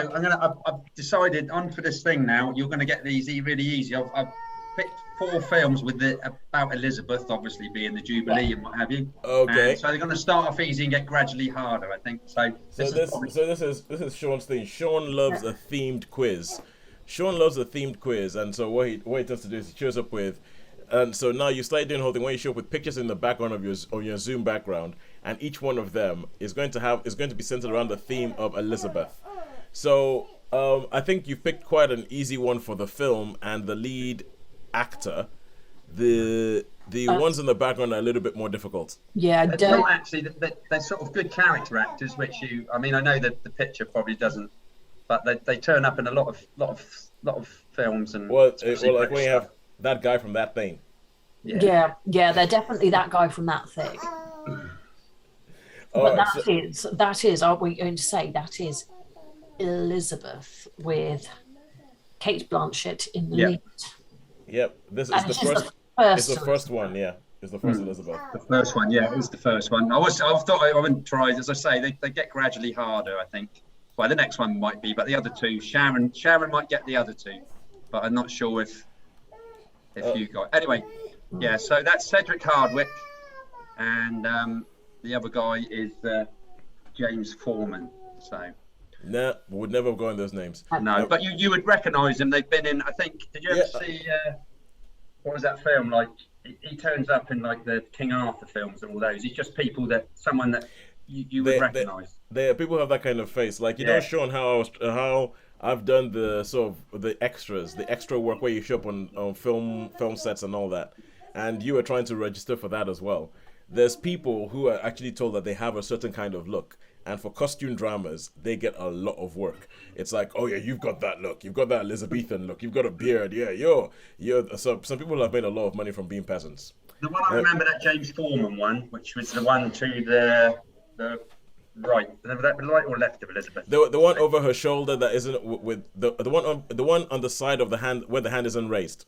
I've decided on for this thing now. You're gonna get these really easy. I've picked 4 films with about Elizabeth, obviously being the Jubilee and what have you. Okay. And so they're gonna start off easy and get gradually harder, I think. So this is Sean's thing. Sean loves a themed quiz. Sean loves a themed quiz, and so what he tends to do is he shows up with, and so now you start doing the whole thing where you show up with pictures in the background of your Zoom background, and each one of them is going to be centered around the theme of Elizabeth. So I think you've picked quite an easy one for the film and the lead actor. The ones in the background are a little bit more difficult. Yeah, they're not actually. They're sort of good character actors, which I know that the picture probably doesn't, but they turn up in a lot of films and. Well, like when you have that guy from That Thing. Yeah, they're definitely that guy from That Thing. But that is, aren't we going to say that is Elizabeth with Kate Blanchett in the lead? Yep, this is the first. It's the first one, yeah. It's the first Elizabeth. The first one, yeah, it was the first one. I thought I wouldn't try. As I say, they get gradually harder, I think. Well, the next one might be, but the other two, Sharon might get the other two, but I'm not sure if you got. Anyway, yeah. So that's Cedric Hardwicke, and the other guy is James Foreman. So. Nah, would never have gone those names. No, but you would recognise them. They've been in. I think. Did you ever see? What was that film like? He turns up in like the King Arthur films and all those. He's just someone that you would recognise. They people have that kind of face. Like know, Sean, how I've done the sort of the extra work where you show up on film sets and all that, and you were trying to register for that as well. There's people who are actually told that they have a certain kind of look. And for costume dramas, they get a lot of work. It's like, oh yeah, you've got that look. You've got that Elizabethan look. You've got a beard. Yeah, you're. So some people have made a lot of money from being peasants. The one I remember, that James Foreman one, which was the one to the right, the right or left of Elizabeth. The one over her shoulder that isn't with the one on the side of the hand where the hand isn't raised.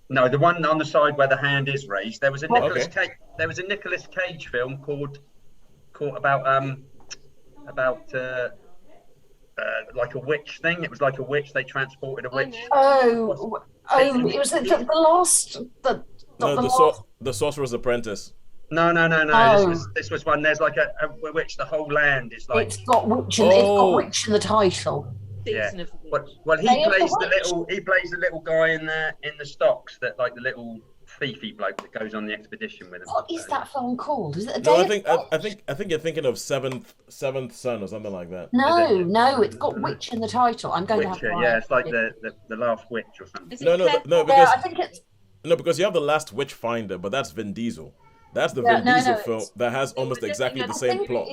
No, the one on the side where the hand is raised. There was a Nicolas Cage. There was a Nicolas Cage film called about like a witch thing. It was like a witch. They transported a witch. Oh, it was the last. The Sorcerer's Apprentice. No. Oh. This was one. There's like a witch. The whole land is like. It's got witch in the title. Yeah. Well, he plays the little guy in the stocks, that like the little thiefy bloke that goes on the expedition with him. What is that film called? Is it a day? No, I think you're thinking of Seventh Son or something like that. No, it's got witch in the title. I'm going Witcher, to have. Yeah, it's like the last witch or something. No, because I think it's because you have the Last Witchfinder, but that's Vin Diesel. That's the Vin Diesel film that has almost exactly the same plot.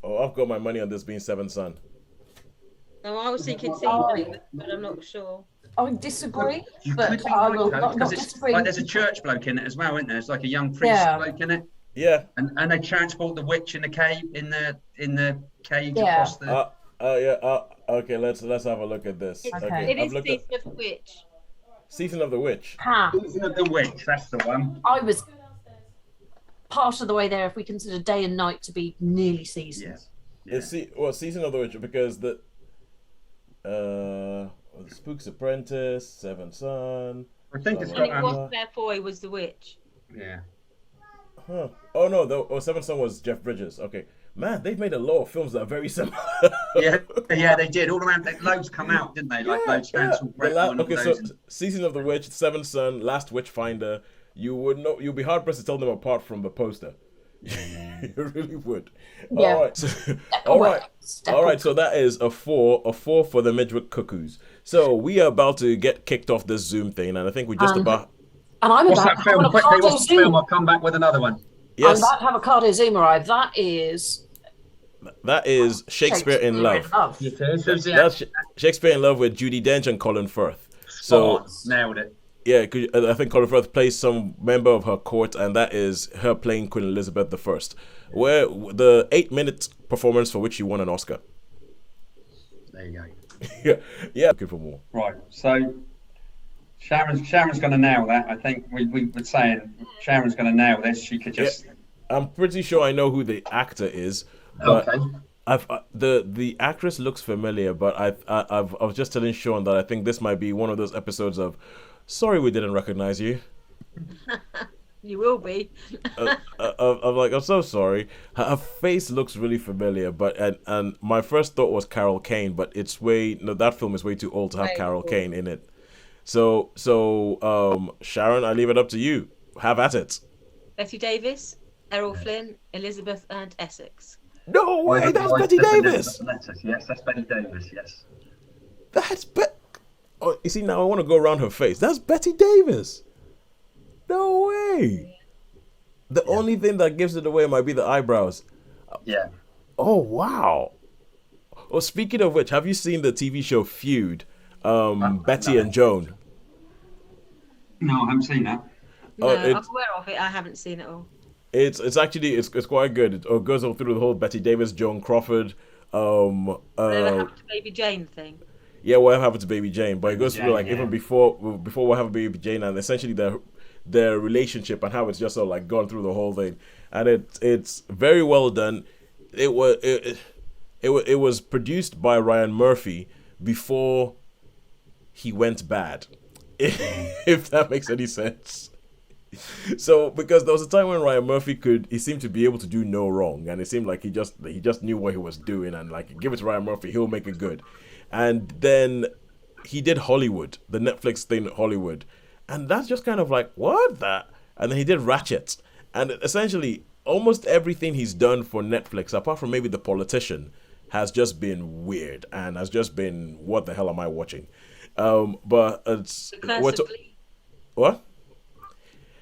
I've got my money on this being Seventh Son. No, I was thinking Seven, but I'm not sure. I disagree, but I will not disagree. Like there's a church bloke in it as well, isn't there? It's like a young priest bloke in it. Yeah. And they transport the witch in the cave in the cage across the. Okay, let's have a look at this. Okay. It is Season of the Witch. Season of the Witch. Season of the Witch. That's the one. I was part of the way there if we consider day and night to be nearly seasons. Yeah. Season of the Witch because the. Spook's Apprentice, Seventh Son. I think it's got. And it was therefore he was the witch. Yeah. Huh. Oh no, Seventh Son was Jeff Bridges. Okay, man, they've made a lot of films that are very similar. yeah, they did. All around, loads come out, didn't they? Like loads. Okay, so Season of the Witch, Seventh Son, Last Witchfinder. You'll be hard pressed to tell them apart from the poster. You really would. Yeah. All right. So that is a four for the Midwick Cuckoos. So we are about to get kicked off this Zoom thing, and I think we're just about. And I'm what's about that film? Quickly, what's the film? I'll come back with another one. Yes. I'm about to have a Cardo Zoom arrive. That is Shakespeare in Love. That's Shakespeare in Love with Judi Dench and Colin Firth. So nailed it. Yeah, I think Colin Firth plays some member of her court, and that is her playing Queen Elizabeth I, where the 8-minute performance for which she won an Oscar. There you go. yeah. Looking for more. Right. So Sharon's going to nail that. I think we were saying Sharon's going to nail this. She could just. Yeah. I'm pretty sure I know who the actor is, but Okay. I've the actress looks familiar, but I was just telling Sean that I think this might be one of those episodes of, sorry we didn't recognize you. You will be. I'm like, I'm so sorry. Her face looks really familiar, but and my first thought was Carol Kane, but it's way no, that film is way too old to have Way Carol old. Kane in it. So Sharon, I leave it up to you. Have at it. Betty Davis, Errol Flynn, Elizabeth and Essex. No way, that's Betty Davis. Yes, that's Betty Davis. Yes. That's Oh, you see, now I want to go around her face. That's Betty Davis. No way. The only thing that gives it away might be the eyebrows. Yeah. Oh wow. Oh, speaking of which, have you seen the TV show Feud? Betty no. and Joan. No, I haven't seen that. No, Oh, I'm it's- aware of it. I haven't seen it all. It's actually it's quite good. It goes all through the whole Betty Davis, Joan Crawford. Whatever happened to Baby Jane thing. Yeah, whatever happened to Baby Jane, but it goes through Jane, like yeah. even before what happened to Baby Jane, and essentially their relationship and how it's just sort of like gone through the whole thing, and it's very well done. It was produced by Ryan Murphy before he went bad, if that makes any sense. So because there was a time when Ryan Murphy he seemed to be able to do no wrong, and it seemed like he just knew what he was doing, and like give it to Ryan Murphy, he'll make it good. And then he did Hollywood, the Netflix thing, Hollywood, and that's just kind of like what that. And then he did Ratchet, and essentially almost everything he's done for Netflix, apart from maybe The Politician, has just been weird and has just been what the hell am I watching? But it's The Curse of Glee. what?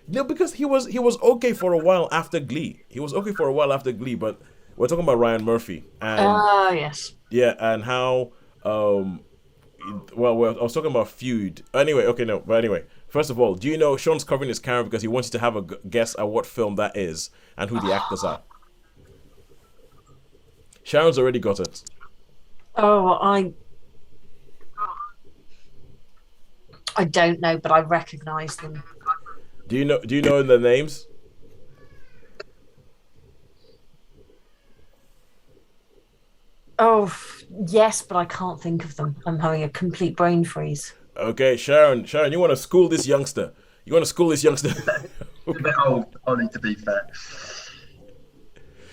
No, because he was okay for a while after Glee. He was okay for a while after Glee, but we're talking about Ryan Murphy and Yes. yeah, and how I was talking about Feud. Anyway, okay, no, but anyway, first of all, do you know Sean's covering his camera because he wants you to have a guess at what film that is and who the actors are? Sharon's already got it. Oh, I don't know, but I recognise them. Do you know the names? Oh, yes, but I can't think of them. I'm having a complete brain freeze. Okay, Sharon, you want to school this youngster? A bit old, Ollie, to be fair.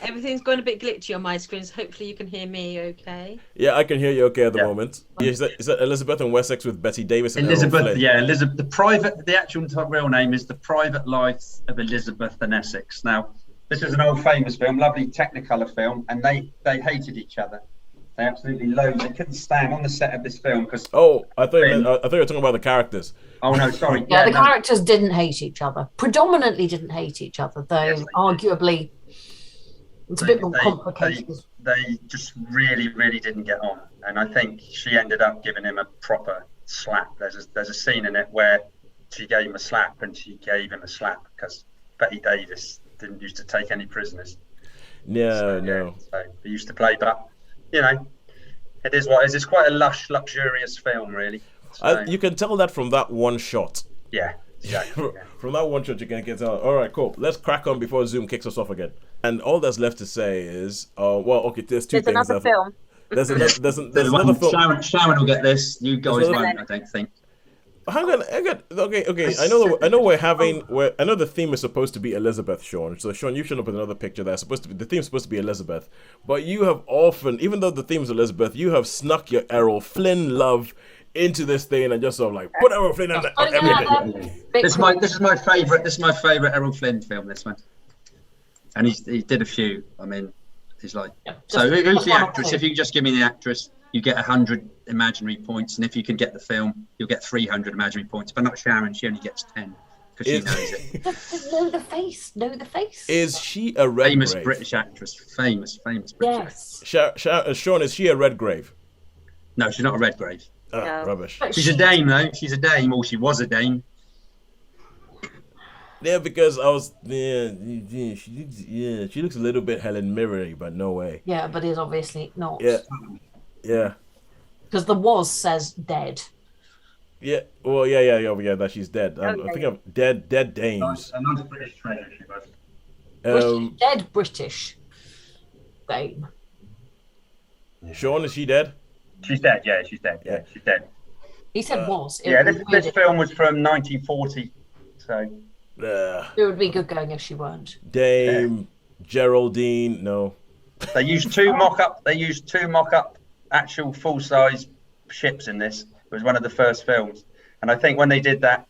Everything's going a bit glitchy on my screens. Hopefully you can hear me okay. Yeah, I can hear you okay at the Yeah. moment. Yeah, is that Elizabeth and Wessex with Betty Davis and Errol Elizabeth, Flynn? yeah, Elizabeth. The actual real name is The Private Life of Elizabeth and Essex. Now, this is an old famous film, lovely Technicolor film, and they hated each other. They absolutely loathed. They couldn't stand on the set of this film because. Oh, I thought you were talking about the characters. Oh no, sorry. Yeah, the no. characters didn't hate each other. Predominantly didn't hate each other, though Yes, they did. arguably it's a bit more complicated. They just really, really didn't get on, and I think she ended up giving him a proper slap. There's a scene in it where she gave him a slap, and she gave him a slap because Betty Davis didn't used to take any prisoners. No. So he used to play, but you know, it is what it is. It's quite a luxurious film, really. So, You can tell that from that one shot. yeah, exactly. Yeah. From that one shot, you can get out. All right, cool. Let's crack on before Zoom kicks us off again. And all that's left to say is, okay, there's two things. There's another film. There's another film. Sharon will get this. You guys another- won't, I don't think. Hang on. Okay. I know we're having. I know the theme is supposed to be Elizabeth, Sean. So Sean, you've shown up with another picture that's supposed to be. The theme's supposed to be Elizabeth, but you have often, even though the theme's Elizabeth, you have snuck your Errol Flynn love into this thing and just sort of like put Errol Flynn on everything. This is my favourite Errol Flynn film. This one, and he did a few. I mean, he's like. So who's the actress? If you just give me the actress, you get 100 imaginary points, and if you can get the film, you'll get 300 imaginary points. But not Sharon; she only gets 10 because she knows it. Know the face. Know the face. Is she a Redgrave? Famous British actress. Famous British actress. Yes. Sean, is she a Redgrave? No, she's not a Redgrave. No. Rubbish. But She's a dame, though. She's a dame, or she was a dame. Yeah, because I was she looks a little bit Helen Mirren-y, but no way. Yeah, but is obviously not. Yeah. Because the was says dead. Yeah. Well, yeah. That she's dead. I think of dead dames. A nice British treasure, she was. Dead British. game. Sean, is she dead? She's dead. Yeah, she's dead. Yeah, she's dead. He said was. Yeah, this film was from 1940. So it would be good going if she weren't. Dame Geraldine, no. They used two mock-up. Actual full-size ships in this. It was one of the first films, and I think when they did that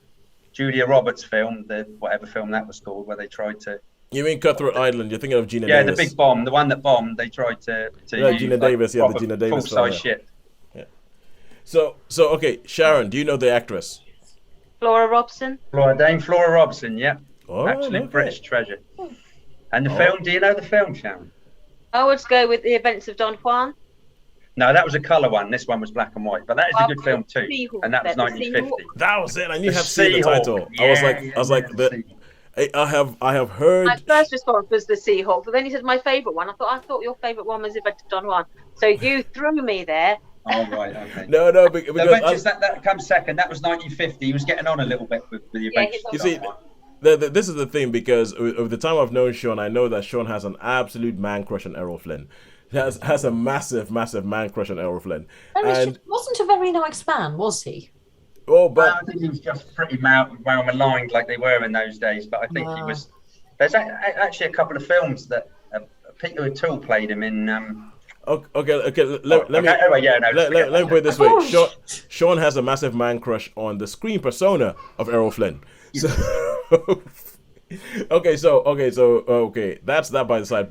Julia Roberts film, whatever film that was called, where they tried to. You mean Cutthroat Island? You're thinking of Gina Yeah, Davis. the big bomb, the one that bombed. They tried to use Gina Davis. Yeah, the Gina Davis full-size film, ship. Yeah. So okay, Sharon, do you know the actress? Flora Robson. Dame Flora Robson. Yeah, Oh, absolute okay. British treasure. And the film? Do you know the film, Sharon? I would go with The Events of Don Juan. No, that was a colour one. This one was black and white, but that is a good film too. And that was 1950. That was it. I knew you had seen the title. Yeah, I was like, I have heard. My first response was the Seahawk, but then he said my favourite one. I thought your favourite one was The Events of Don Juan. So you threw me there. Oh right, okay. No, because that comes second. That was 1950. He was getting on a little bit with the event. You see, this is the thing, because over the time I've known Sean, I know that Sean has an absolute man crush on Errol Flynn. He has a massive man crush on Errol Flynn. And he wasn't a very nice man, was he? Oh, but I think he was just pretty well maligned, like they were in those days. But I think he was. There's actually a couple of films that Peter O'Toole played him in. Okay. Let me put it this way. Sean has a massive man crush on the screen persona of Errol Flynn. So, okay, that's that by the side.